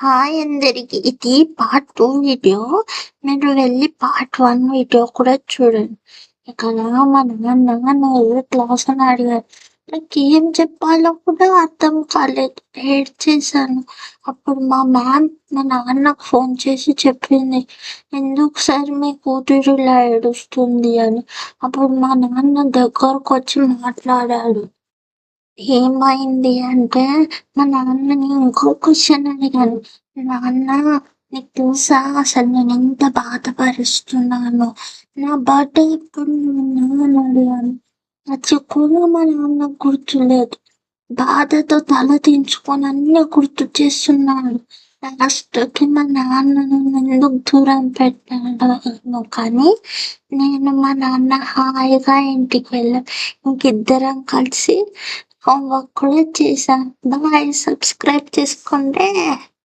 Hi అందరికి. ఇది part 2 video. మీరు వెళ్ళి పార్ట్ 1 వీడియో కూడా చూడండి. ఇక్కడ మా నాన్న నువ్వు క్లాస్ అని అడిగారు. నాకేం చెప్పాలో కూడా అర్థం కాలేదు. ఏడ్చేశాను. అప్పుడు మా నాన్నకు ఫోన్ చేసి చెప్పింది, "ఎందుకు సార్ మీ కూతురు ఇలా ఏడుస్తుంది" అని. అప్పుడు మా నాన్న దగ్గరకొచ్చి మాట్లాడాడు. ఏమైంది అంటే, మా నాన్నని ఇంకో క్వెషన్ అడిగాను. నాన్న నీకు తెలుసా అసలు నేనెంత బాధపరుస్తున్నానో? నా బర్త్‌డే ఎప్పుడు నాన్న అని అడిగాను. అది కూడా మా నాన్నకు గుర్తులేదు. బాధతో తల దించుకొని అన్నీ గుర్తు చేస్తున్నాడు. లాస్ట్‌కి మా నాన్న నన్నెందుకు దూరం పెట్టాడో ఏమో కానీ, నేను మా నాన్న హాయిగా ఇంటికి వెళ్ళాం. ఇంకిద్దరం కలిసి హోంవర్క్ కూడా చేశాం. బాయ్. సబ్స్క్రైబ్ చేసుకోండే.